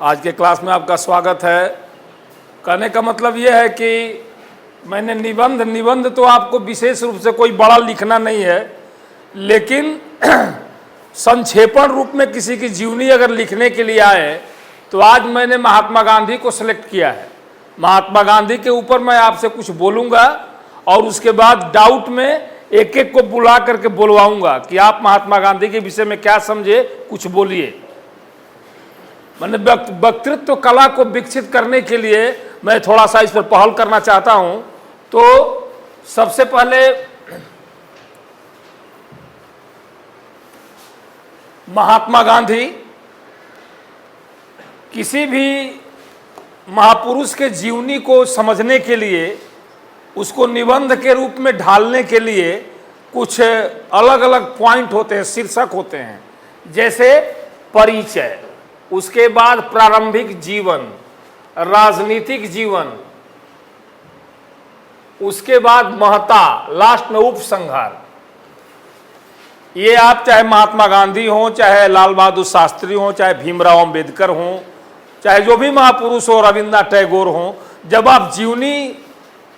आज के क्लास में आपका स्वागत है। कहने का मतलब ये है कि मैंने निबंध तो आपको विशेष रूप से कोई बड़ा लिखना नहीं है, लेकिन संक्षेपण रूप में किसी की जीवनी अगर लिखने के लिए आए तो आज मैंने महात्मा गांधी को सिलेक्ट किया है। महात्मा गांधी के ऊपर मैं आपसे कुछ बोलूँगा और उसके बाद डाउट में एक एक को बुला करके बुलवाऊंगा कि आप महात्मा गांधी के विषय में क्या समझे, कुछ बोलिए। मैंने वक्तृत्व कला को विकसित करने के लिए मैं थोड़ा सा इस पर पहल करना चाहता हूं। तो सबसे पहले महात्मा गांधी किसी भी महापुरुष के जीवनी को समझने के लिए, उसको निबंध के रूप में ढालने के लिए कुछ अलग अलग पॉइंट होते हैं, शीर्षक होते हैं। जैसे परिचय, उसके बाद प्रारंभिक जीवन, राजनीतिक जीवन, उसके बाद महत्ता, लास्ट में उपसंहार। ये आप चाहे महात्मा गांधी हों, चाहे लाल बहादुर शास्त्री हों, चाहे भीमराव अंबेडकर हों, चाहे जो भी महापुरुष हो, रविन्द्रनाथ टैगोर हों, जब आप जीवनी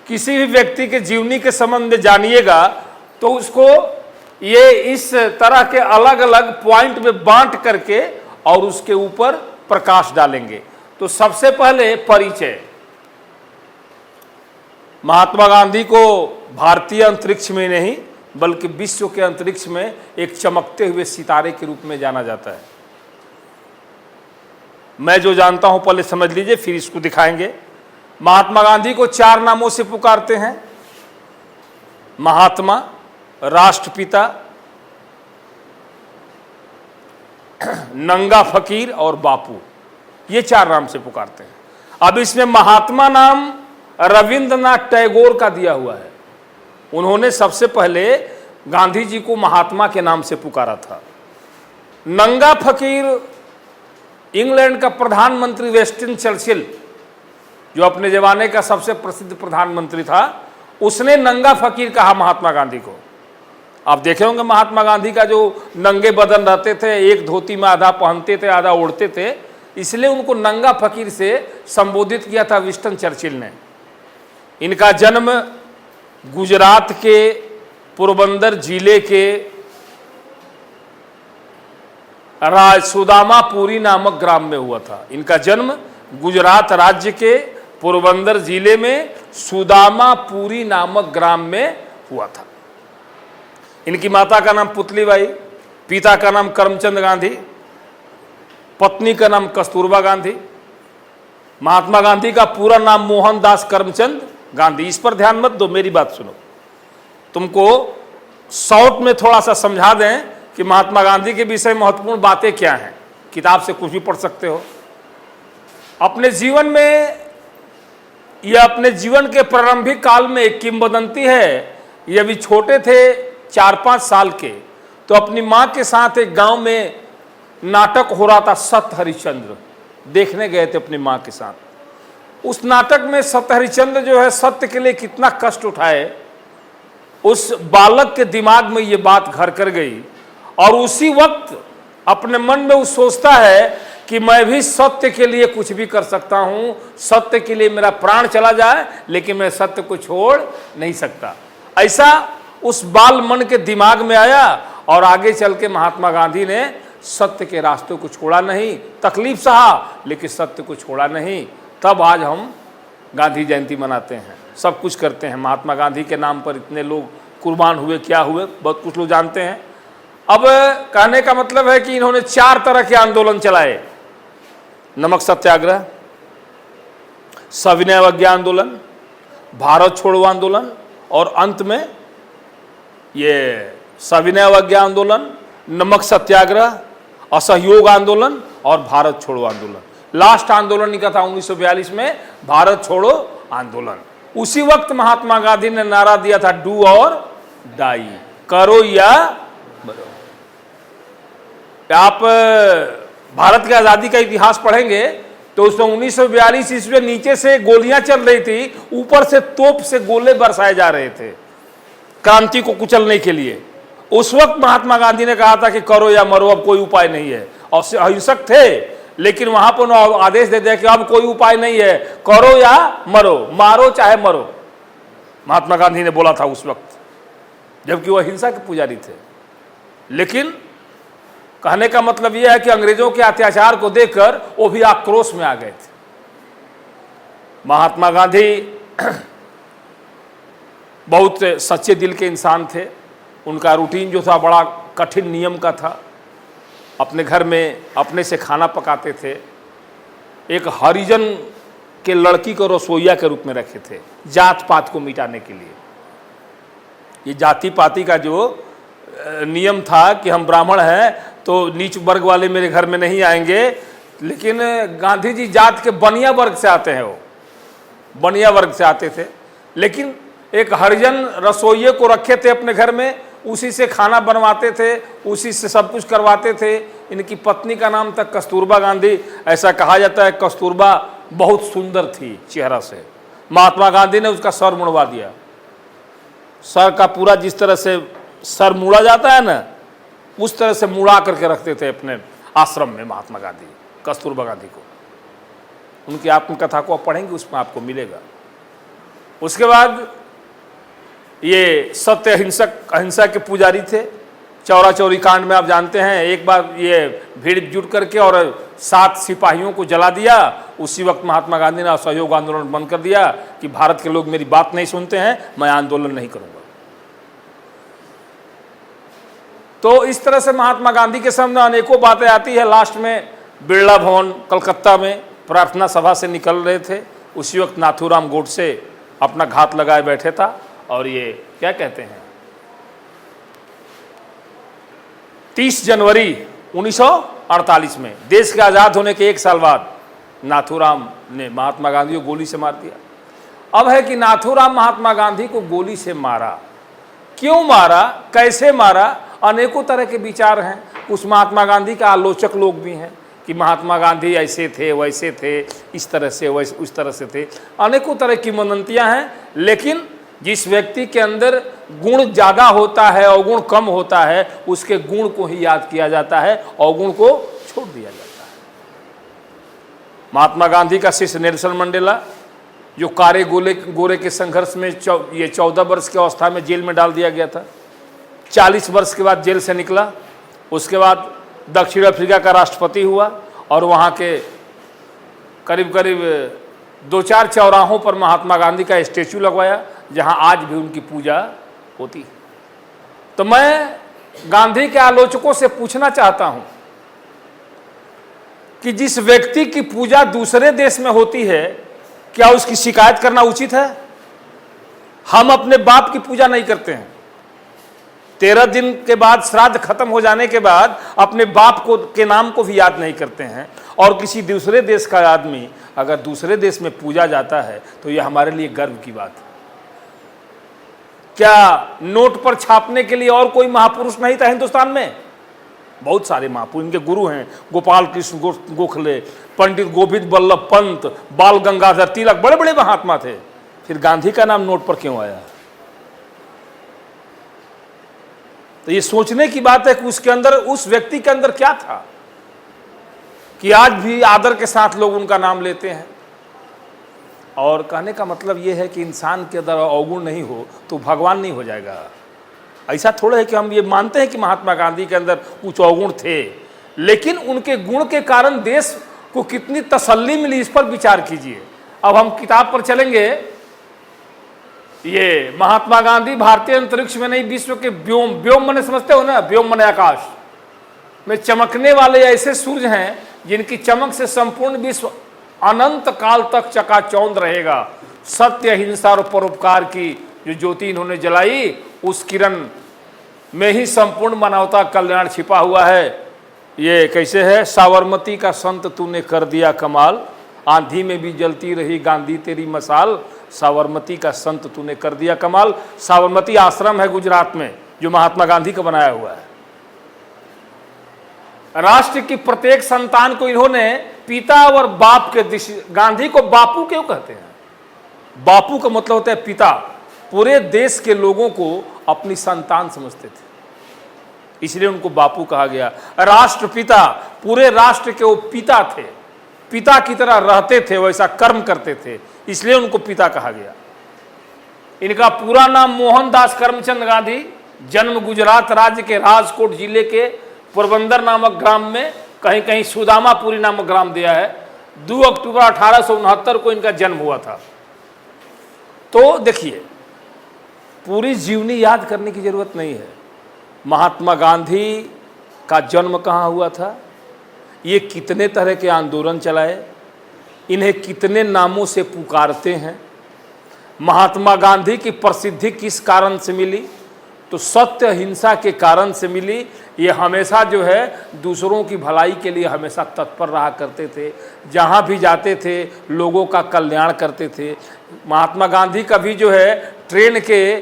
किसी भी व्यक्ति के जीवनी के संबंध में जानिएगा तो उसको ये इस तरह के अलग अलग पॉइंट में बांट करके और उसके ऊपर प्रकाश डालेंगे। तो सबसे पहले परिचय। महात्मा गांधी को भारतीय अंतरिक्ष में नहीं बल्कि विश्व के अंतरिक्ष में एक चमकते हुए सितारे के रूप में जाना जाता है। मैं जो जानता हूं पहले समझ लीजिए, फिर इसको दिखाएंगे। महात्मा गांधी को 4 नामों से पुकारते हैं: महात्मा, राष्ट्रपिता, नंगा फकीर और बापू। ये 4 नाम से पुकारते हैं। अब इसमें महात्मा नाम रविंद्रनाथ टैगोर का दिया हुआ है। उन्होंने सबसे पहले गांधी जी को महात्मा के नाम से पुकारा था। नंगा फकीर इंग्लैंड का प्रधानमंत्री विंस्टन चर्चिल, जो अपने जमाने का सबसे प्रसिद्ध प्रधानमंत्री था, उसने नंगा फकीर कहा महात्मा गांधी को। आप देखे होंगे महात्मा गांधी का जो नंगे बदन रहते थे, एक धोती में आधा पहनते थे आधा ओढ़ते थे, इसलिए उनको नंगा फकीर से संबोधित किया था विंस्टन चर्चिल ने। इनका जन्म गुजरात के पोरबंदर जिले के सुदामापुरी नामक ग्राम में हुआ था। इनका जन्म गुजरात राज्य के पोरबंदर जिले में सुदामापुरी नामक ग्राम में हुआ था। इनकी माता का नाम पुतलीबाई, पिता का नाम करमचंद गांधी, पत्नी का नाम कस्तूरबा गांधी। महात्मा गांधी का पूरा नाम मोहनदास करमचंद गांधी। इस पर ध्यान मत दो, मेरी बात सुनो। तुमको शॉर्ट में थोड़ा सा समझा दें कि महात्मा गांधी के विषय में महत्वपूर्ण बातें क्या हैं। किताब से कुछ भी पढ़ सकते हो। अपने जीवन में यह अपने जीवन के प्रारंभिक काल में एक किंवदंती है। ये अभी छोटे थे, 4-5 साल के, तो अपनी माँ के साथ एक गांव में नाटक हो रहा था, सत्य हरिश्चंद्र, देखने गए थे अपनी माँ के साथ। उस नाटक में सत्य हरिश्चंद्र जो है सत्य के लिए कितना कष्ट उठाए, उस बालक के दिमाग में ये बात घर कर गई और उसी वक्त अपने मन में वो सोचता है कि मैं भी सत्य के लिए कुछ भी कर सकता हूं, सत्य के लिए मेरा प्राण चला जाए लेकिन मैं सत्य को छोड़ नहीं सकता। ऐसा उस बाल मन के दिमाग में आया और आगे चल के महात्मा गांधी ने सत्य के रास्ते को छोड़ा नहीं, तकलीफ सहा लेकिन सत्य को छोड़ा नहीं। तब आज हम गांधी जयंती मनाते हैं, सब कुछ करते हैं। महात्मा गांधी के नाम पर इतने लोग कुर्बान हुए, क्या हुए, बहुत कुछ लोग जानते हैं। अब कहने का मतलब है कि इन्होंने 4 तरह के आंदोलन चलाए: नमक सत्याग्रह, सविनय अवज्ञा आंदोलन, भारत छोड़ो आंदोलन और अंत में ये सविनय अवज्ञा आंदोलन, नमक सत्याग्रह, असहयोग आंदोलन और भारत छोड़ो आंदोलन। लास्ट आंदोलन निकला था 1942 में, भारत छोड़ो आंदोलन। उसी वक्त महात्मा गांधी ने नारा दिया था, डू और डाई, करो या मरो। आप भारत की आजादी का इतिहास पढ़ेंगे तो उसमें 1942 ईस्वी नीचे से गोलियां चल रही थी, ऊपर से तोप से गोले बरसाए जा रहे थे क्रांति को कुचलने के लिए। उस वक्त महात्मा गांधी ने कहा था कि करो या मरो, अब कोई उपाय नहीं है। और अहिंसक थे लेकिन वहां पर उन्होंने आदेश दे दिया कि अब कोई उपाय नहीं है, करो या मरो, मारो चाहे मरो। महात्मा गांधी ने बोला था उस वक्त, जबकि वह हिंसा के पुजारी थे। लेकिन कहने का मतलब यह है कि अंग्रेजों के अत्याचार को देखकर वो भी आक्रोश में आ गए थे। महात्मा गांधी बहुत सच्चे दिल के इंसान थे। उनका रूटीन जो था बड़ा कठिन नियम का था। अपने घर में अपने से खाना पकाते थे। एक हरिजन के लड़की को रसोइया के रूप में रखे थे, जात पात को मिटाने के लिए। ये जाति पाति का जो नियम था कि हम ब्राह्मण हैं तो नीच वर्ग वाले मेरे घर में नहीं आएंगे, लेकिन गांधी जी जात के बनिया वर्ग से आते हैं, वो बनिया वर्ग से आते थे। लेकिन एक हरिजन रसोइये को रखे थे अपने घर में, उसी से खाना बनवाते थे, उसी से सब कुछ करवाते थे। इनकी पत्नी का नाम था कस्तूरबा गांधी। ऐसा कहा जाता है कस्तूरबा बहुत सुंदर थी चेहरा से। महात्मा गांधी ने उसका सर मुड़वा दिया। सर का पूरा जिस तरह से सर मुड़ा जाता है ना, उस तरह से मुड़ा करके रखते थे अपने आश्रम में महात्मा गांधी, कस्तूरबा गांधी को। उनकी आत्मकथा को आप पढ़ेंगे, उसमें आपको मिलेगा। उसके बाद ये सत्य अहिंसा के पुजारी थे। चौरा चौरी कांड में आप जानते हैं, एक बार ये भीड़ जुट करके और 7 सिपाहियों को जला दिया। उसी वक्त महात्मा गांधी ने असहयोग आंदोलन बंद कर दिया कि भारत के लोग मेरी बात नहीं सुनते हैं, मैं आंदोलन नहीं करूंगा। तो इस तरह से महात्मा गांधी के सामने अनेकों बातें आती है। लास्ट में बिरला भवन कलकत्ता में प्रार्थना सभा से निकल रहे थे। उसी वक्त नाथूराम गोडसे अपना घात लगाए बैठे था। और ये क्या कहते हैं, 30 जनवरी 1948 में देश के आज़ाद होने के 1 साल बाद नाथूराम ने महात्मा गांधी को गोली से मार दिया। अब है कि नाथूराम महात्मा गांधी को गोली से मारा, क्यों मारा, कैसे मारा, अनेकों तरह के विचार हैं। उस महात्मा गांधी के आलोचक लोग भी हैं कि महात्मा गांधी ऐसे थे, वैसे थे, इस तरह से, वैसे उस तरह से थे। अनेकों तरह की मनंतियाँ हैं। लेकिन जिस व्यक्ति के अंदर गुण ज़्यादा होता है, अवगुण कम होता है, उसके गुण को ही याद किया जाता है, अवगुण को छोड़ दिया जाता है। महात्मा गांधी का शिष्य नेल्सन मंडेला, जो कारे गोरे के संघर्ष में ये 14 वर्ष की अवस्था में जेल में डाल दिया गया था। 40 वर्ष के बाद जेल से निकला। उसके बाद दक्षिण अफ्रीका का राष्ट्रपति हुआ और वहाँ के करीब करीब 2-4 चौराहों पर महात्मा गांधी का स्टेचू लगवाया, जहां आज भी उनकी पूजा होती है। तो मैं गांधी के आलोचकों से पूछना चाहता हूं कि जिस व्यक्ति की पूजा दूसरे देश में होती है, क्या उसकी शिकायत करना उचित है? हम अपने बाप की पूजा नहीं करते हैं। 13 दिन के बाद श्राद्ध खत्म हो जाने के बाद अपने बाप को के नाम को भी याद नहीं करते हैं। और किसी दूसरे देश का आदमी अगर दूसरे देश में पूजा जाता है तो यह हमारे लिए गर्व की बात है। क्या नोट पर छापने के लिए और कोई महापुरुष नहीं था हिंदुस्तान में? बहुत सारे महापुरुष, इनके गुरु हैं गोपाल कृष्ण गोखले, पंडित गोविंद बल्लभ पंत, बाल गंगाधर तिलक, बड़े बड़े महात्मा थे। फिर गांधी का नाम नोट पर क्यों आया? तो ये सोचने की बात है कि उसके अंदर, उस व्यक्ति के अंदर क्या था कि आज भी आदर के साथ लोग उनका नाम लेते हैं। और कहने का मतलब ये है कि इंसान के अंदर अवगुण नहीं हो तो भगवान नहीं हो जाएगा। ऐसा थोड़ा है कि हम ये मानते हैं कि महात्मा गांधी के अंदर कुछ अवगुण थे, लेकिन उनके गुण के कारण देश को कितनी तसल्ली मिली, इस पर विचार कीजिए। अब हम किताब पर चलेंगे। ये महात्मा गांधी भारतीय अंतरिक्ष में नहीं, विश्व के व्योम, व्योम मने समझते हो ना, व्योम मने आकाश में चमकने वाले ऐसे सूर्य हैं जिनकी चमक से संपूर्ण विश्व अनंत काल तक चकाचौंध रहेगा। सत्य, अहिंसा और परोपकार की जो ज्योति इन्होंने जलाई, उस किरण में ही संपूर्ण मानवता कल्याण छिपा हुआ है। ये कैसे है? साबरमती का संत तूने कर दिया कमाल, आंधी में भी जलती रही गांधी तेरी मसाल। साबरमती का संत तूने कर दिया कमाल। साबरमती आश्रम है गुजरात में, जो महात्मा गांधी का बनाया हुआ है। राष्ट्र की प्रत्येक संतान को इन्होंने पिता और बाप के गांधी को बापू क्यों कहते हैं? बापू का मतलब होता है पिता। पूरे देश के लोगों को अपनी संतान समझते थे। इसलिए उनको बापू कहा गया। राष्ट्रपिता, पूरे राष्ट्र के वो पिता थे, पिता की तरह रहते थे, वैसा कर्म करते थे, इसलिए उनको पिता कहा गया। इनका पूरा नाम मोहनदास करमचंद गांधी, जन्म गुजरात राज्य के राजकोट जिले के पोरबंदर नामक ग्राम में, कहीं कहीं सुदामापुरी नामक ग्राम दिया है। 2 अक्टूबर 1869 को इनका जन्म हुआ था। तो देखिए, पूरी जीवनी याद करने की जरूरत नहीं है। महात्मा गांधी का जन्म कहाँ हुआ था, ये कितने तरह के आंदोलन चलाए, इन्हें कितने नामों से पुकारते हैं। महात्मा गांधी की प्रसिद्धि किस कारण से मिली, तो सत्य अहिंसा के कारण से मिली। ये हमेशा जो है दूसरों की भलाई के लिए हमेशा तत्पर रहा करते थे, जहाँ भी जाते थे लोगों का कल्याण करते थे। महात्मा गांधी कभी जो है ट्रेन के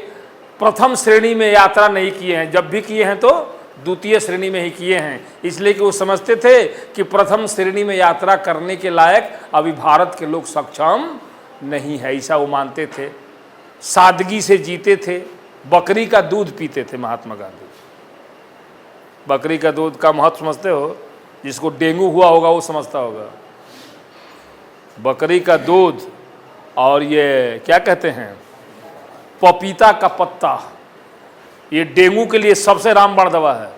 प्रथम श्रेणी में यात्रा नहीं किए हैं, जब भी किए हैं तो द्वितीय श्रेणी में ही किए हैं, इसलिए कि वो समझते थे कि प्रथम श्रेणी में यात्रा करने के लायक अभी भारत के लोग सक्षम नहीं है, ऐसा वो मानते थे। सादगी से जीते थे, बकरी का दूध पीते थे महात्मा गांधी। बकरी का दूध का महत्व समझते हो, जिसको डेंगू हुआ होगा वो समझता होगा। बकरी का दूध और ये क्या कहते हैं, पपीता का पत्ता, ये डेंगू के लिए सबसे रामबाण दवा है।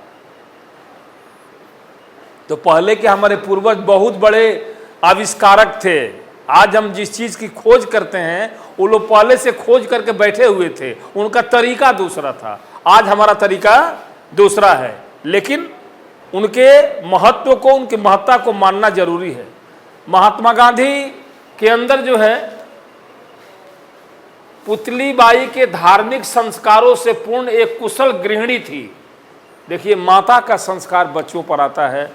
तो पहले के हमारे पूर्वज बहुत बड़े आविष्कारक थे। आज हम जिस चीज की खोज करते हैं वो लोग पहले से खोज करके बैठे हुए थे, उनका तरीका दूसरा था। आज हमारा तरीका दूसरा है, लेकिन उनके महत्व को, उनकी महत्ता को मानना जरूरी है। महात्मा गांधी के अंदर जो है पुतली बाई के धार्मिक संस्कारों से पूर्ण एक कुशल गृहिणी थी। देखिए, माता का संस्कार बच्चों पर आता है।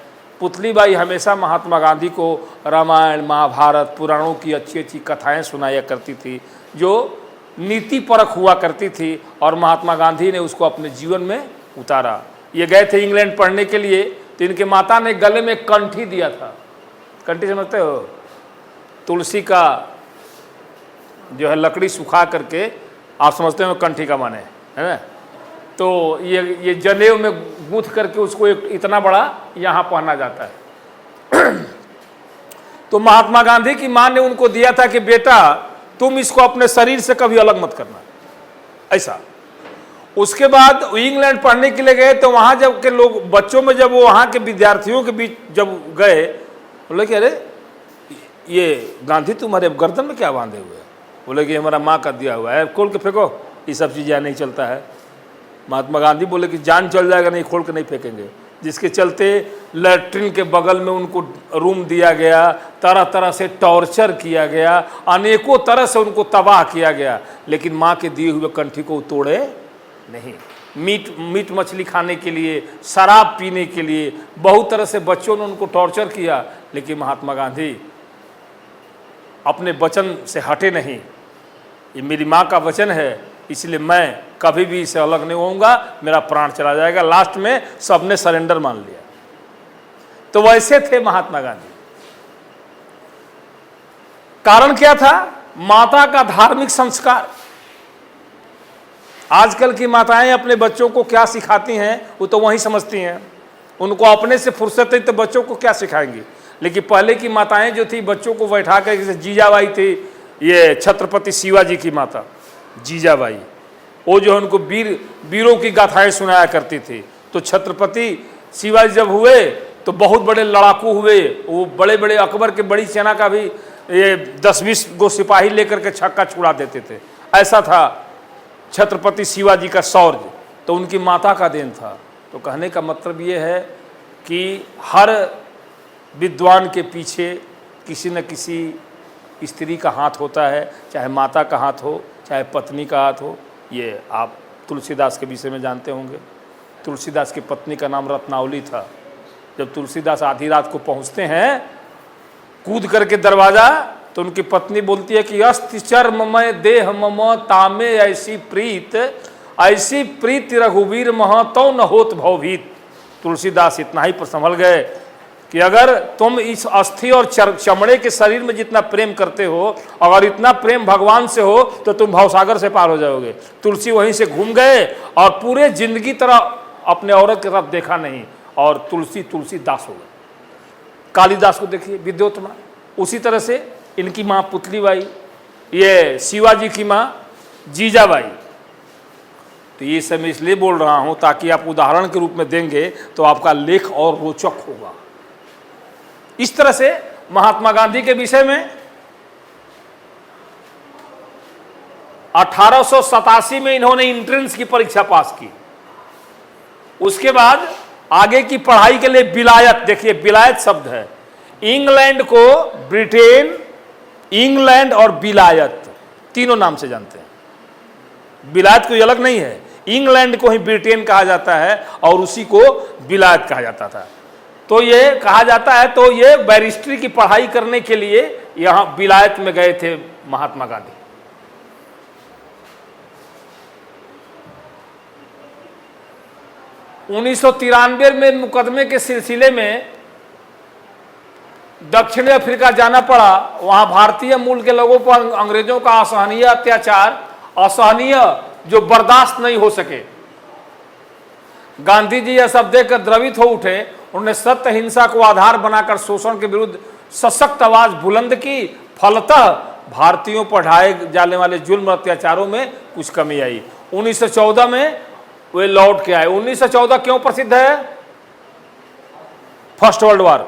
पुतली बाई हमेशा महात्मा गांधी को रामायण, महाभारत, पुराणों की अच्छी अच्छी कथाएं सुनाया करती थी, जो नीति परख हुआ करती थी, और महात्मा गांधी ने उसको अपने जीवन में उतारा। ये गए थे इंग्लैंड पढ़ने के लिए, तो इनके माता ने गले में कंठी दिया था। कंठी समझते हो, तुलसी का जो है लकड़ी सुखा करके, आप समझते हो कंठी का माने है ना, तो ये जनेऊ में गूंथ करके उसको एक इतना बड़ा यहाँ पहना जाता है। तो महात्मा गांधी की मां ने उनको दिया था कि बेटा तुम इसको अपने शरीर से कभी अलग मत करना, ऐसा। उसके बाद इंग्लैंड पढ़ने के लिए गए, तो वहाँ जब के लोग बच्चों में, जब वो वहाँ के विद्यार्थियों के बीच जब गए, बोले कि अरे ये गांधी तुम्हारे गर्दन में क्या बांधे हुए हैं? बोले कि हमारा माँ का दिया हुआ है, खोल के फेंको, ये सब चीज़ें नहीं चलता है। महात्मा गांधी बोले कि जान चल जाएगा, नहीं खोल के नहीं फेंकेंगे। जिसके चलते लैट्रिन के बगल में उनको रूम दिया गया, तरह तरह से टॉर्चर किया गया, अनेकों तरह से उनको तबाह किया गया, लेकिन माँ के दिए हुए कंठी को तोड़े नहीं। मीट मछली खाने के लिए, शराब पीने के लिए, बहुत तरह से बच्चों ने उनको टॉर्चर किया, लेकिन महात्मा गांधी अपने वचन से हटे नहीं। ये मेरी माँ का वचन है, इसलिए मैं कभी भी इसे अलग नहीं होऊंगा, मेरा प्राण चला जाएगा। लास्ट में सबने सरेंडर मान लिया। तो वैसे थे महात्मा गांधी। कारण क्या था? माता का धार्मिक संस्कार। आजकल की माताएं अपने बच्चों को क्या सिखाती हैं वो तो वही समझती हैं, उनको अपने से फुर्सत है तो बच्चों को क्या सिखाएंगी। लेकिन पहले की माताएं जो थी बच्चों को बैठा कर, जैसे जीजाबाई थी, ये छत्रपति शिवाजी की माता जीजाबाई, वो जो है उनको वीरों की गाथाएं सुनाया करती थी। तो छत्रपति शिवाजी जब हुए तो बहुत बड़े लड़ाकू हुए, वो बड़े बड़े अकबर के बड़ी सेना का भी ये 10-20 गो सिपाही लेकर के छक्का छुड़ा देते थे। ऐसा था छत्रपति शिवाजी का शौर्य, तो उनकी माता का देन था। तो कहने का मतलब ये है कि हर विद्वान के पीछे किसी न किसी स्त्री का हाथ होता है, चाहे माता का हाथ हो, चाहे पत्नी का हाथ हो। ये आप तुलसीदास के विषय में जानते होंगे। तुलसीदास की पत्नी का नाम रत्नावली था। जब तुलसीदास आधी रात को पहुंचते हैं कूद करके दरवाज़ा, तो उनकी पत्नी बोलती है कि अस्ति चर्ममय देह मम तामे ऐसी प्रीत रघुवीर मह तो न होत भवभीत। तुलसीदास इतना ही पर संभल गए कि अगर तुम इस अस्थि और चमड़े के शरीर में जितना प्रेम करते हो, अगर इतना प्रेम भगवान से हो तो तुम भवसागर से पार हो जाओगे। तुलसी वहीं से घूम गए और पूरे जिंदगी तरह अपने औरत की तरफ देखा नहीं और तुलसीदास हो गए। कालिदास को देखिए, विद्योत्तमा। उसी तरह से इनकी माँ पुतलीबाई, ये शिवाजी की माँ जीजाबाई। तो ये सब मैं इसलिए बोल रहा हूँ ताकि आप उदाहरण के रूप में देंगे तो आपका लेख और रोचक होगा। इस तरह से महात्मा गांधी के विषय में 1887 में इन्होंने एंट्रेंस की परीक्षा पास की। उसके बाद आगे की पढ़ाई के लिए विलायत, देखिए विलायत शब्द है, इंग्लैंड को ब्रिटेन, इंग्लैंड और विलायत तीनों नाम से जानते हैं। विलायत कोई अलग नहीं है, इंग्लैंड को ही ब्रिटेन कहा जाता है और उसी को विलायत कहा जाता था। तो ये कहा जाता है, तो ये बैरिस्ट्री की पढ़ाई करने के लिए यहां विलायत में गए थे महात्मा गांधी। उन्नीस में मुकदमे के सिलसिले में दक्षिण अफ्रीका जाना पड़ा। वहां भारतीय मूल के लोगों पर अंग्रेजों का असहनीय अत्याचार, असहनीय जो बर्दाश्त नहीं हो सके। गांधी जी यह सब देखकर द्रवित हो उठे। उन्होंने सत्य हिंसा को आधार बनाकर शोषण के विरुद्ध सशक्त आवाज बुलंद की। फलतः भारतीयों पर ढाए जाने वाले जुल्म अत्याचारों में कुछ कमी आई। 1914 में वे लौट के आए। 1914 क्यों प्रसिद्ध है? फर्स्ट वर्ल्ड वॉर,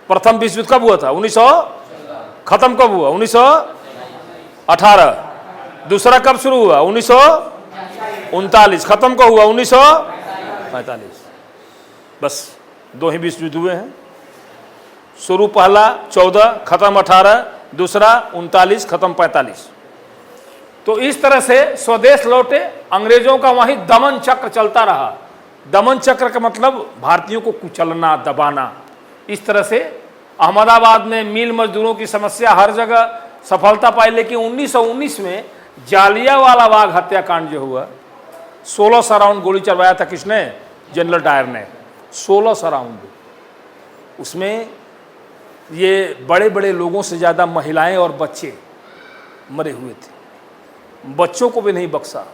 प्रथम विश्व युद्ध कब हुआ था? 1900 खत्म कब हुआ? 1918। दूसरा कब शुरू हुआ? 1939। खत्म कब हुआ? 1945। बस 2 ही विश्व युद्ध हुए हैं। शुरू पहला 14, खत्म 18, दूसरा 39, खत्म 45। तो इस तरह से स्वदेश लौटे। अंग्रेजों का वहीं दमन चक्र चलता रहा। दमन चक्र का मतलब भारतीयों को कुचलना, दबाना। इस तरह से अहमदाबाद में मिल मजदूरों की समस्या हर जगह सफलता पाई। लेकिन 1919 में जालियांवाला बाग हत्याकांड जो हुआ, 1600 राउंड गोली चलवाया था किसने? जनरल डायर ने। 1600 राउंड। उसमें ये बड़े बड़े लोगों से ज़्यादा महिलाएं और बच्चे मरे हुए थे। बच्चों को भी नहीं बख्शा।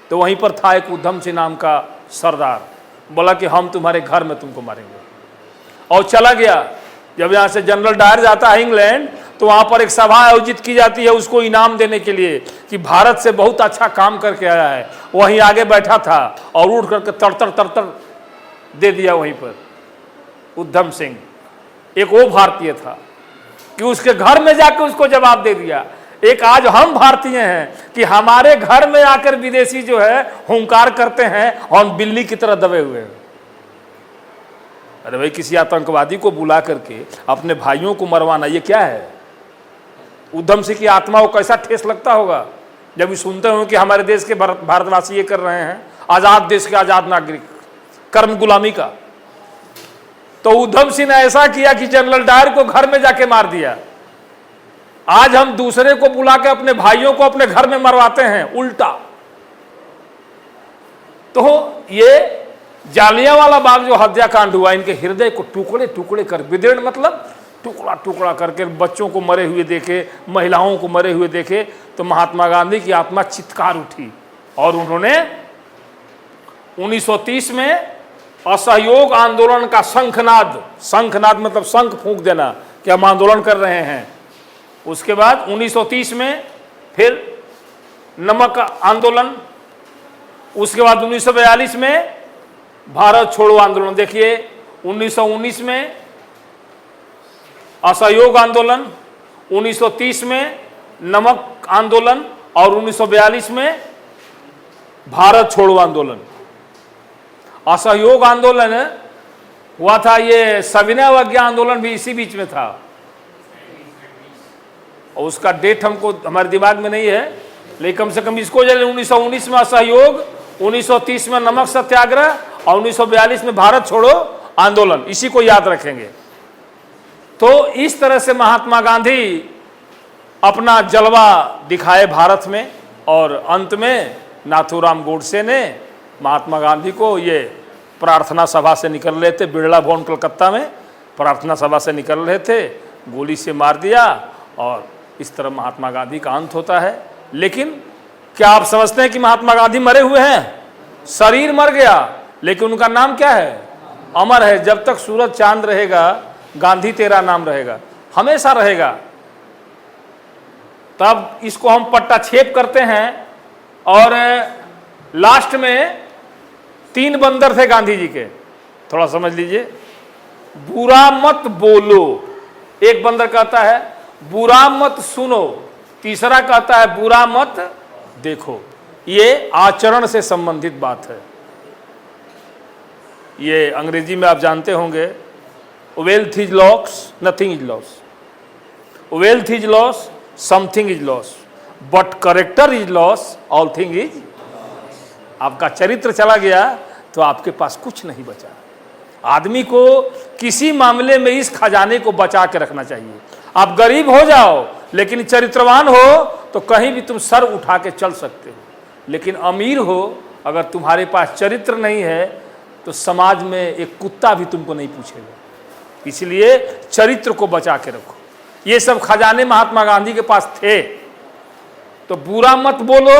तो वहीं पर था एक उधम सिंह नाम का सरदार, बोला कि हम तुम्हारे घर में तुमको मारेंगे, और चला गया। जब यहाँ से जनरल डायर जाता है इंग्लैंड, तो वहाँ पर एक सभा आयोजित की जाती है उसको इनाम देने के लिए कि भारत से बहुत अच्छा काम करके आया है। वहीं आगे बैठा था और उठ करके तरतर दे दिया वहीं पर। उधम सिंह एक वो भारतीय था कि उसके घर में जाकर उसको जवाब दे दिया। एक आज हम भारतीय हैं कि हमारे घर में आकर विदेशी जो है हुंकार करते हैं और बिल्ली की तरह दबे हुए हैं। अरे भाई, किसी आतंकवादी को बुला करके अपने भाइयों को मरवाना, ये क्या है? उधम सिंह की आत्मा को कैसा ठेस लगता होगा जब ये सुनते हो कि हमारे देश के भारतवासी ये कर रहे हैं, आजाद देश के आजाद नागरिक, कर्म गुलामी का। तो उधम सिंह ने ऐसा किया कि जनरल डायर को घर में जाके मार दिया। आज हम दूसरे को बुला के अपने भाइयों को अपने घर में मरवाते हैं, उल्टा। तो ये जालियांवाला बाग जो हत्याकांड हुआ, इनके हृदय को टुकड़े टुकड़े कर, विदीर्ण मतलब टुकड़ा टुकड़ा करके बच्चों को मरे हुए देखे, महिलाओं को मरे हुए देखे, तो महात्मा गांधी की आत्मा चित्कार उठी और उन्होंने 1930 में असहयोग आंदोलन का शंखनाद, शंखनाद मतलब शंख फूंक देना कि हम आंदोलन कर रहे हैं। उसके बाद 1930 में फिर नमक आंदोलन। उसके बाद 1942 में भारत छोड़ो आंदोलन। देखिए 1919 में असहयोग आंदोलन, 1930 में नमक आंदोलन और 1942 में भारत छोड़ो आंदोलन। असहयोग आंदोलन हुआ था, ये सविनय अवज्ञा आंदोलन भी इसी बीच में था, और उसका डेट हमको हमारे दिमाग में नहीं है, लेकिन कम से कम इसको जब 1919 में असहयोग, 1930 में नमक सत्याग्रह और 1942 में भारत छोड़ो आंदोलन, इसी को याद रखेंगे। तो इस तरह से महात्मा गांधी अपना जलवा दिखाए भारत में, और अंत में नाथूराम गोडसे ने महात्मा गांधी को ये प्रार्थना सभा से निकल रहे थे, बिरला भवन कलकत्ता में प्रार्थना सभा से निकल रहे थे, गोली से मार दिया, और इस तरह महात्मा गांधी का अंत होता है। लेकिन क्या आप समझते हैं कि महात्मा गांधी मरे हुए हैं? शरीर मर गया लेकिन उनका नाम क्या है? अमर है। जब तक सूरज चांद रहेगा गांधी तेरा नाम रहेगा, हमेशा रहेगा। तब इसको हम पट्टाक्षेप करते हैं। और लास्ट में 3 बंदर थे गांधी जी के, थोड़ा समझ लीजिए। बुरा मत बोलो, एक बंदर कहता है बुरा मत सुनो, तीसरा कहता है बुरा मत देखो। ये आचरण से संबंधित बात है। ये अंग्रेजी में आप जानते होंगे, wealth is loss, nothing is loss. Wealth is loss, something is loss, but character is loss, all thing is. आपका चरित्र चला गया तो आपके पास कुछ नहीं बचा। आदमी को किसी मामले में इस खजाने को बचा के रखना चाहिए। आप गरीब हो जाओ लेकिन चरित्रवान हो तो कहीं भी तुम सर उठा के चल सकते हो, लेकिन अमीर हो अगर तुम्हारे पास चरित्र नहीं है तो समाज में एक कुत्ता भी तुमको नहीं पूछेगा। इसलिए चरित्र को बचा के रखो। ये सब खजाने महात्मा गांधी के पास थे। तो बुरा मत बोलो,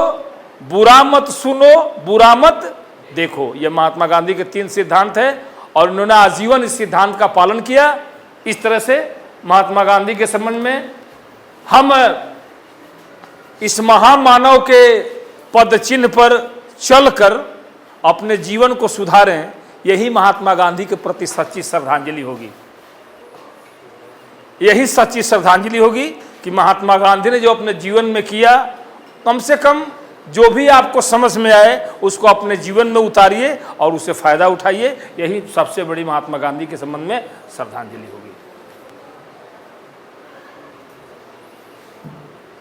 बुरा मत सुनो, बुरा मत देखो, ये महात्मा गांधी के 3 सिद्धांत हैं और उन्होंने आजीवन इस सिद्धांत का पालन किया। इस तरह से महात्मा गांधी के संबंध में हम इस महामानव के पद चिन्ह पर चलकर अपने जीवन को सुधारें। यही महात्मा गांधी के प्रति सच्ची श्रद्धांजलि होगी। यही सच्ची श्रद्धांजलि होगी कि महात्मा गांधी ने जो अपने जीवन में किया, कम से कम जो भी आपको समझ में आए उसको अपने जीवन में उतारिए और उससे फायदा उठाइए। यही सबसे बड़ी महात्मा गांधी के संबंध में श्रद्धांजलि होगी।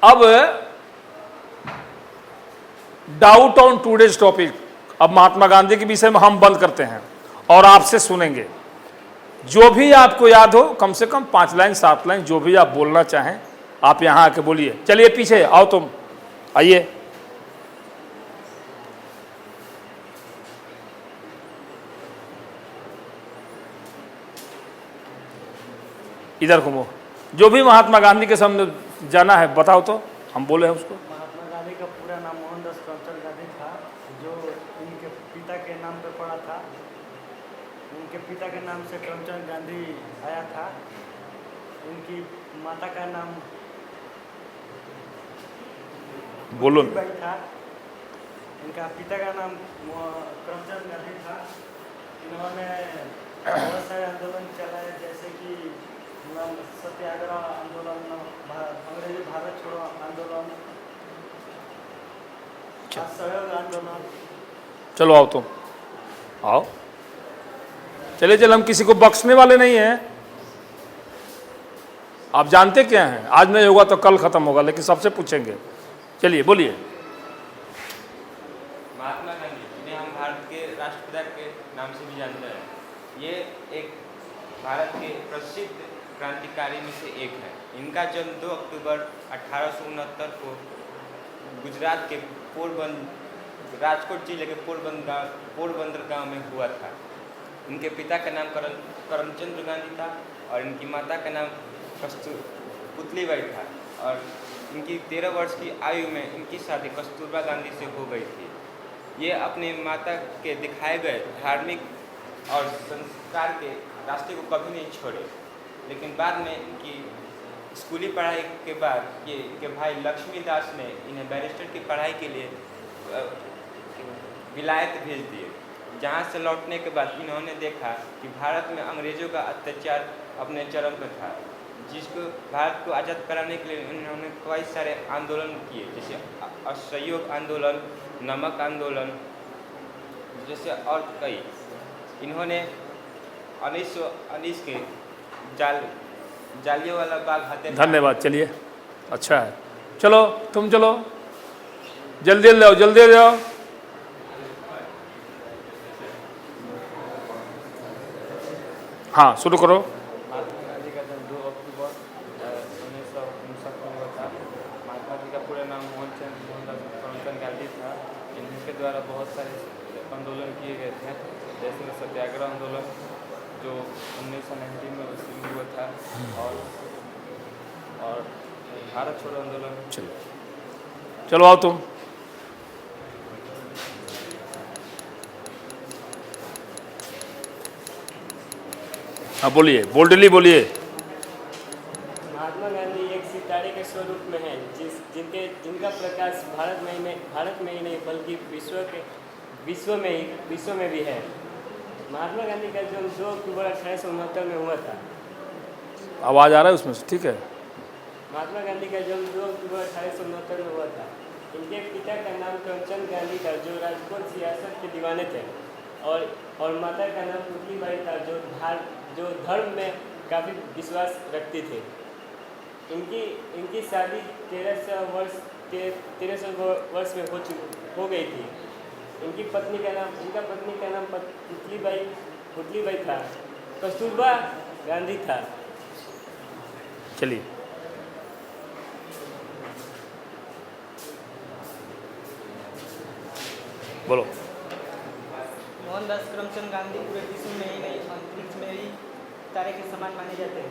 अब डाउट ऑन टुडेज टॉपिक, अब महात्मा गांधी के विषय में हम बंद करते हैं और आपसे सुनेंगे। जो भी आपको याद हो, कम से कम 5 लाइन 7 लाइन जो भी आप बोलना चाहें आप यहां आके बोलिए। चलिए पीछे आओ, तुम आइए। इधर घूमो। जो भी महात्मा गांधी के सामने जाना है बताओ तो हम बोले हैं उसको। महात्मा गांधी का पूरा नाम मोहनदास करमचंद गांधी था, जो इनके पिता के नाम पर पड़ा था। उनके पिता के नाम से करमचंद गांधी आया था। उनकी माता का नाम बोलो बाई था। इनका पिता का नाम करमचंद गांधी था। इन्होंने बहुत सारे आंदोलन चलाए, जैसे कि सत्याग्रह आंदोलन, अंग्रेजी भारत छोड़ो आंदोलन, असहयोग आंदोलन। चलो आओ, तुम आओ। चले चल, हम किसी को बख्शने वाले नहीं हैं। आप जानते क्या हैं, आज नहीं होगा तो कल खत्म होगा, लेकिन सबसे पूछेंगे। चलिए बोलिए। महात्मा गांधी जिन्हें हम भारत के राष्ट्रपिता के नाम से भी जानते हैं, ये एक भारत के प्रसिद्ध क्रांतिकारी में से एक है। इनका जन्म 2 अक्टूबर 1869 को गुजरात के राजकोट जिले के पोरबंदर गांव में हुआ था। इनके पिता का नाम करमचंद गांधी था और इनकी माता का नाम पुतलीबाई था। और इनकी 13 वर्ष की आयु में इनकी शादी कस्तूरबा गांधी से हो गई थी। ये अपने माता के दिखाए गए धार्मिक और संस्कार के रास्ते को कभी नहीं छोड़े, लेकिन बाद में इनकी स्कूली पढ़ाई के बाद ये इनके भाई लक्ष्मीदास ने इन्हें बैरिस्टर की पढ़ाई के लिए विलायत भेज दिए। जहाँ से लौटने के बाद इन्होंने देखा कि भारत में अंग्रेज़ों का अत्याचार अपने चरम पर था, जिसको भारत को आज़ाद कराने के लिए इन्होंने कई सारे आंदोलन किए, जैसे असहयोग आंदोलन, नमक आंदोलन जैसे और कई। इन्होंने 1919 के जालियांवाला बाग हत्याकांड। धन्यवाद। चलिए, अच्छा है। चलो तुम चलो, जल्दी ले आओ, जल्दी ले आओ। हाँ शुरू करो। महात्मा गांधी का जन्म 2 अक्टूबर 1959 में हुआ था। महात्मा जी का पूरा नाम मोहनदास करमचंद गांधी था। इनके द्वारा बहुत सारे आंदोलन किए गए थे, जैसे सत्याग्रह आंदोलन जो 1919 में शुरू हुआ था, और भारत छोड़ो आंदोलन। चलो चलो आओ तुम। हाँ बोलिए, बोल्डली बोलिए। महात्मा गांधी एक सितारे के स्वरूप में हैं जिनका प्रकाश भारत में ही नहीं बल्कि विश्व में भी है। महात्मा गांधी का जन्म 2 अक्टूबर 1869 में हुआ था। आवाज़ आ रहा है उसमें से? ठीक है। महात्मा गांधी का जन्म 2 अक्टूबर 1869 में हुआ था। इनके पिता का नाम करमचंद गांधी था, जो राजकोट सियासत के दीवाने थे, और माता का नाम पुतलीबाई था, जो धर्म में काफ़ी विश्वास रखती थी। इनकी शादी 1300 वर्ष में हो गई थी। इनका पत्नी का नाम पुतलीबाई था। कस्तूरबा गांधी था। चलिए। बोलो। मोहनदास करमचंद गांधी पूरे विश्व में ही नहीं अंतरिक्ष में भी तारे के समान माने जाते हैं।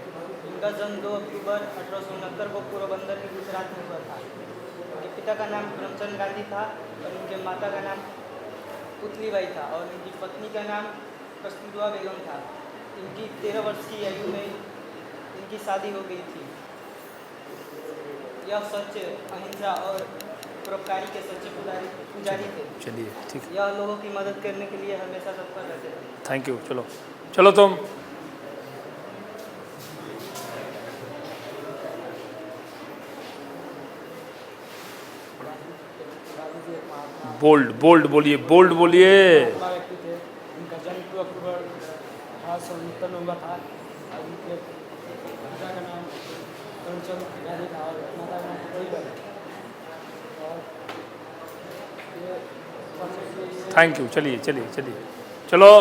इनका जन्म 2 अक्टूबर 1869 को पोरबंदर के गुजरात में हुआ था। इनके पिता का नाम करमचंद गांधी था और इनके माता का नाम पुतलीबाई था और इनकी पत्नी का नाम कस्तूरबा बेगम था। इनकी 13 वर्ष की आयु में इनकी शादी हो गई थी। यह सच्चे, अहिंसा और परोपकारी के सच्चे पुजारी थे। चलिए, ठीक है। यह लोगों की मदद करने के लिए हमेशा तत्पर रहते थे। Thank you. चलो चलो तुम बोल्ड बोलिए, बोल्ड बोलिए। महात्मा व्यक्ति थे। इनका जन्म 2 अक्टूबर 1869 में हुआ था। और इनके पिता का नाम करमचंद गांधी था और माता का नाम पुतलीबाई। और ये थैंक यू। चलिए चलिए चलिए, चलो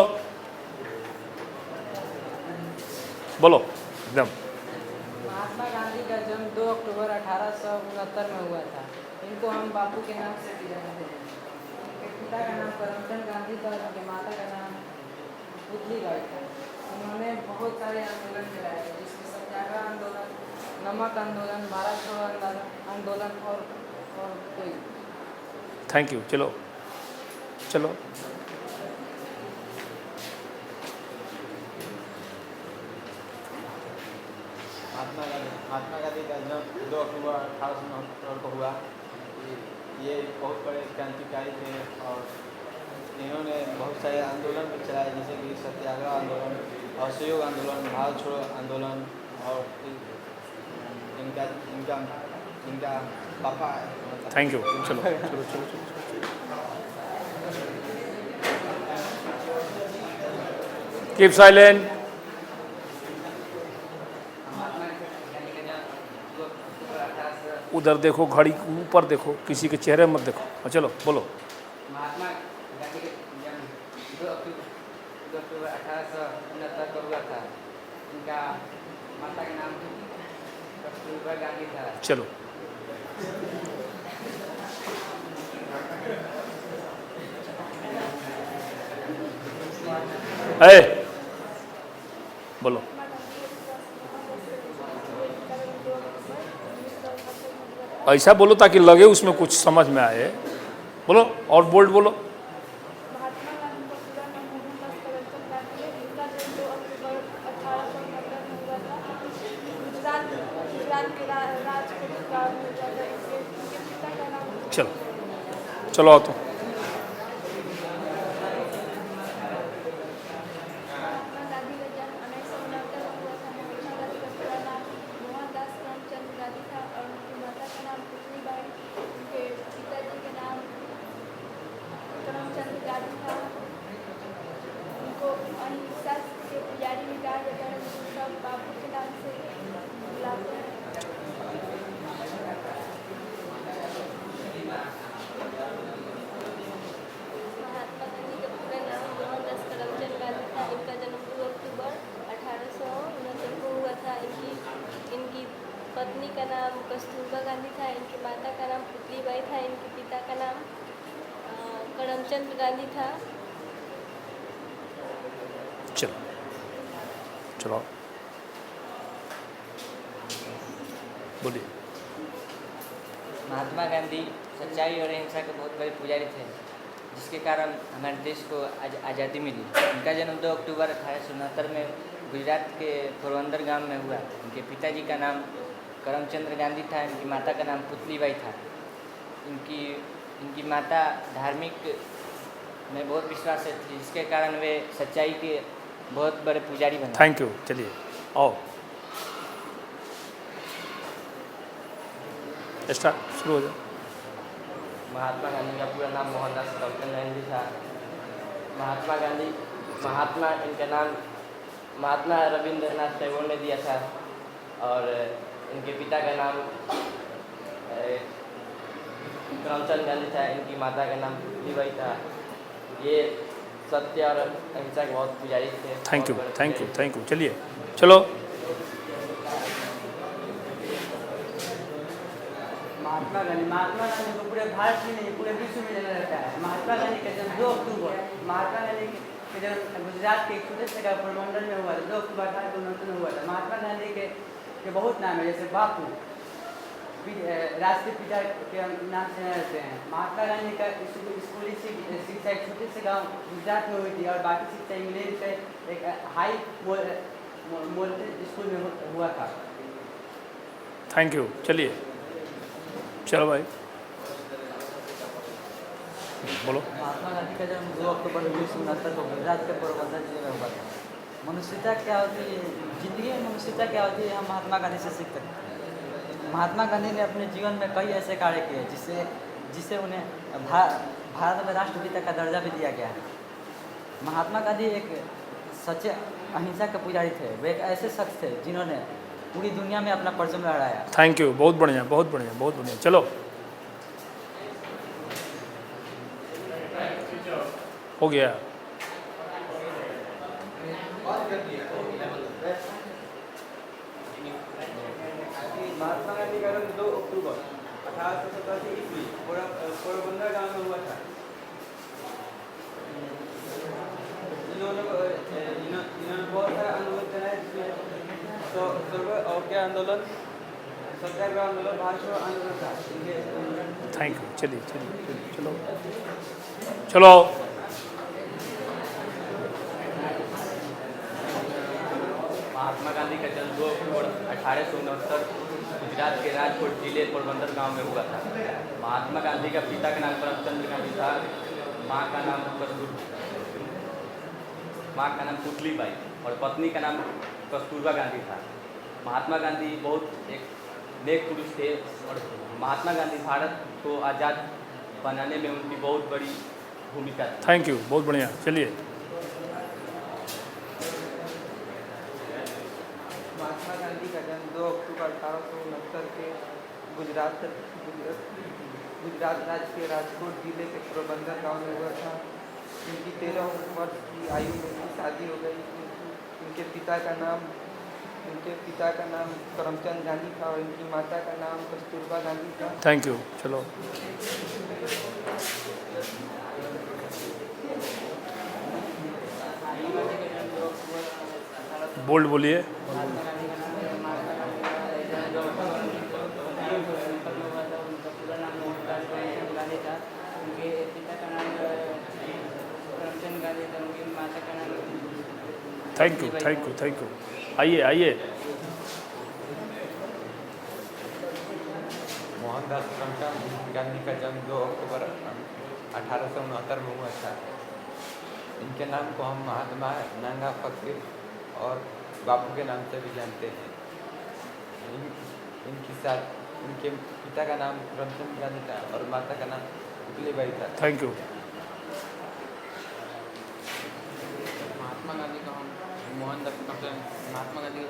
बोलो एकदम। महात्मा गांधी का जन्म 2 अक्टूबर 1869 में हुआ था। इनको हम बापू के नाम से भी जानते हैं। इनके पिता का नाम करमचंद गांधी था और इनके माता का नाम पुतलीबाई था। उन्होंने बहुत सारे आंदोलन चलाए, जिसमें सत्याग्रह आंदोलन, नमक आंदोलन, भारत छोड़ो आंदोलन और कोई। Thank you. चलो चलो। महात्मा गांधी का जन्म 2 अक्टूबर 1869 को हुआ। ये बहुत बड़े क्रांतिकारी थे और इन्होंने बहुत सारे आंदोलन भी चलाए, जैसे कि सत्याग्रह आंदोलन, असहयोग आंदोलन, भारत छोड़ो आंदोलन। और इनका पापा। Thank you. चलो चलो चलो चलो। Keep silent. उधर देखो, घड़ी के ऊपर देखो, किसी के चेहरे मत देखो। हाँ, चलो बोलो। महात्मा गांधी का जन्म 2 अक्टूबर 1869 को हुआ था। इनका माता का नाम कस्तूरबा गांधी था। चलो बोलो। ऐसा बोलो ताकि लगे उसमें कुछ समझ में आए। बोलो और बोल्ड बोलो। महात्मा गांधी का पूरा नाम मोहनदास करमचंद गांधी है। इनका जन्म 2 अक्टूबर 1869 में हुआ था। गुजरात के राजकोट गाँव में हुआ था। इनके पिता का नाम। चलो चलो आओ तुम। महात्मा गांधी का जन्म 1969 में हुआ था। महात्मा गांधी का पूरा नाम मोहनदास करमचंद गांधी था और उनकी माता का नाम पुतलीबाई। उनके पिताजी के नाम करमचंद गांधी था। उनको अहिंसा के पुजारी भी कहा जाता है, जिनको सब बापू के नाम से बुलाते हैं। महात्मा गांधी का पूरा नाम मोहनदास करमचंद गांधी था। इनका जन्म 2 अक्टूबर 1869 को हुआ था। इनकी पत्नी का नाम कस्तूरबा गांधी था। इनकी माता का नाम पुतलीबाई था। इनके पिता का नाम करमचंद गांधी था। चलो चलो बोलिए। महात्मा गांधी सच्चाई और अहिंसा के बहुत बड़े पुजारी थे, जिसके कारण हमारे देश को आज आज़ादी मिली। इनका जन्म 2 अक्टूबर 1869 में गुजरात के पोरबंदर गांव में हुआ। इनके पिताजी का नाम करमचंद्र गांधी था, इनकी माता का नाम पुतलीबाई था। इनकी माता धार्मिक में बहुत विश्वास थी, जिसके कारण वे सच्चाई के बहुत बड़े पुजारी बने। Thank you. चलिए आओ स्टार्ट शुरू हो जाए। महात्मा गांधी का पूरा नाम मोहनदास करमचंद गांधी था। इनका नाम महात्मा रविंद्रनाथ टैगोर ने दिया था और इनके पिता का नाम करमचंद गांधी था। इनकी माता का नाम पुतलीबाई था। ये सत्य और अहिंसा के बहुत पुजारी थे। Thank you. चलिए चलो। महात्मा गांधी को पूरे भारत में नहीं पूरे विश्व में जाना जाता है। महात्मा गांधी का जन्म 2 अक्टूबर महात्मा गांधी का जन्म गुजरात के एक छोटे से गाँव पोरबंदर में हुआ था। 2 अक्टूबर 1869 में हुआ था। महात्मा गांधी के बहुत नाम है, जैसे बापू राष्ट्रीय पिता के नाम से रहते हैं। महात्मा गांधी का स्कूली शिक्षा एक छोटे से गाँव गुजरात में हुई थी और बाकी शिक्षा इंग्लैंड के एक हाई मॉडल स्कूल में हुआ था। Thank you. चलिए चलो भाई बोलो। महात्मा गांधी का जन्म 2 अक्टूबर 1969 को गुजरात के पोरबंदर जिले में हुआ था। मनुष्यता क्या होती है, जिंदगी में मनुष्यता क्या होती है, हम महात्मा गांधी से सीख सकते हैं। महात्मा गांधी ने अपने जीवन में कई ऐसे कार्य किए जिससे उन्हें भारत में राष्ट्रपिता का दर्जा भी दिया गया है। महात्मा गांधी एक सच्चे अहिंसा के पुजारी थे। वे एक ऐसे शख्स थे जिन्होंने पूरी दुनिया में अपना परचम लहराया। Thank you. बहुत बढ़िया। चलो हो गया। महात्मा गांधी का जन्म 2 अक्टूबर 1887 ईस्वी पोरबंदर गांव में हुआ था। इन्होंने बहुत सारे आंदोलन चलाए, जिसमें क्या आंदोलन, सत्याग्रह आंदोलन, भाषण आंदोलन था। Thank you. चलिए चलो। महात्मा गांधी का जन्म 2 अक्टूबर 1869 गुजरात के राजकोट जिले पोरबंदर गांव में हुआ था। महात्मा गांधी का पिता का नाम करमचंद गांधी था। माँ का नाम पुतलीबाई और पत्नी का नाम कस्तूरबा गांधी था। महात्मा गांधी बहुत एक नेक पुरुष थे और महात्मा गांधी भारत को आज़ाद बनाने में उनकी बहुत बड़ी भूमिका थी। Thank you. बहुत बढ़िया। चलिए महात्मा गांधी का जन्म 2 अक्टूबर 1869 के गुजरात राज्य के राजकोट जिले के पोरबंदर गांव में हुआ था। इनकी 13 वर्ष की आयु में इनकी शादी हो गई। इनके पिता का नाम करमचंद गांधी था और इनकी माता का नाम कस्तूरबा गांधी था। Thank you. चलो बोल्ड बोलिए। महात्मा गांधी का नाम उनका पूरा नाम मोहनदास करमचंद गांधी था। उनके पिता का नाम करमचंद गांधी था। उनकी माता का नाम थैंक यू। आइए। मोहनदास करमचंद गांधी का जन्म 2 अक्टूबर 1869 में हुआ था। इनके नाम को हम महात्मा नंगा फकीर और बापू के नाम से भी जानते हैं। इनके पिता का नाम करमचंद गांधी था और माता का नाम पुतलीबाई था। Thank you. महात्मा गांधी का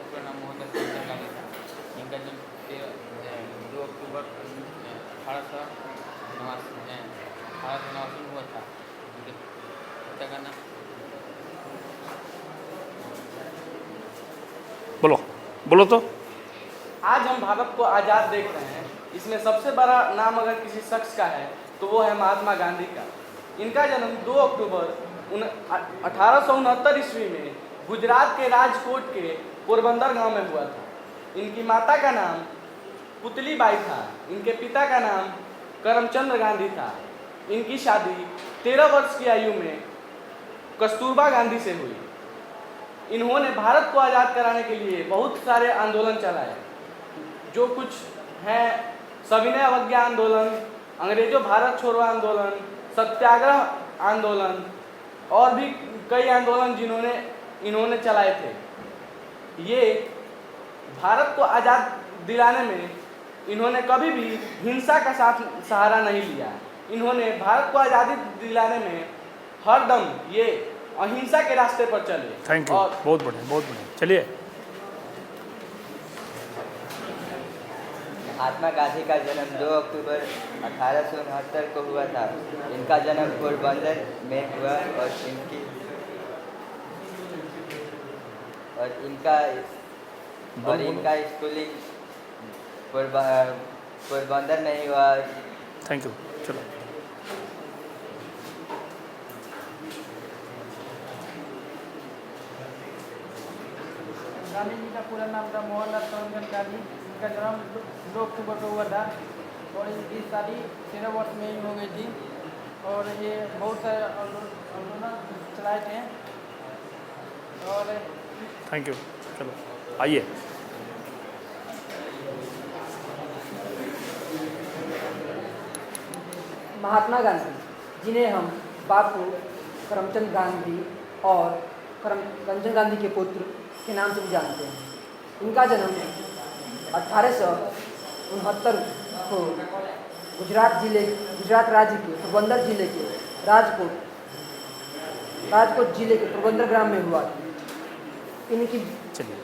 पूरा नाम मोहनदास करमचंद गांधी था। इनका जन्म 2 अक्टूबर 1889 में हुआ था। इनके पिता का नाम बोलो तो। आज हम भारत को आज़ाद देख रहे हैं। इसमें सबसे बड़ा नाम अगर किसी शख्स का है तो वो है महात्मा गांधी का। इनका जन्म 2 अक्टूबर 1869 ईस्वी में गुजरात के राजकोट के पोरबंदर गांव में हुआ था। इनकी माता का नाम पुतलीबाई था। इनके पिता का नाम करमचंद गांधी था। इनकी शादी 13 वर्ष की आयु में कस्तूरबा गांधी से हुई। इन्होंने भारत को आज़ाद कराने के लिए बहुत सारे आंदोलन चलाए, जो कुछ हैं सविनय अवज्ञा आंदोलन, अंग्रेजों भारत छोड़ो आंदोलन, सत्याग्रह आंदोलन और भी कई आंदोलन जिन्होंने इन्होंने चलाए थे। ये भारत को आज़ाद दिलाने में इन्होंने कभी भी हिंसा का सहारा नहीं लिया। इन्होंने भारत को आज़ादी दिलाने में हरदम ये अहिंसा के रास्ते पर चले। थैंक यू, बहुत बढ़िया, बहुत बढ़िया। चलिए, महात्मा गांधी का जन्म 2 अक्टूबर 1869 को हुआ था। इनका जन्म पोरबंदर में हुआ और इनका स्कूलिंग पोरबंदर में ही हुआ। Thank you. चलो, गांधी जी का पूरा नाम था मोहनदास करमचंद गांधी। इनका जन्म 2 अक्टूबर को हुआ था और इनकी शादी 13 वर्ष में ही हो गई थी और ये बहुत सारे आंदोलन चलाए थे। और थैंक यू। चलो आइए। महात्मा गांधी, जिन्हें हम बापू करमचंद गांधी और करमचंद गांधी के पुत्र के नाम से भी जानते हैं। इनका जन्म 1869 को गुजरात राज्य के पोरबंदर जिले के राजकोट जिले के पोरबंदर ग्राम में हुआ। इनकी चलिए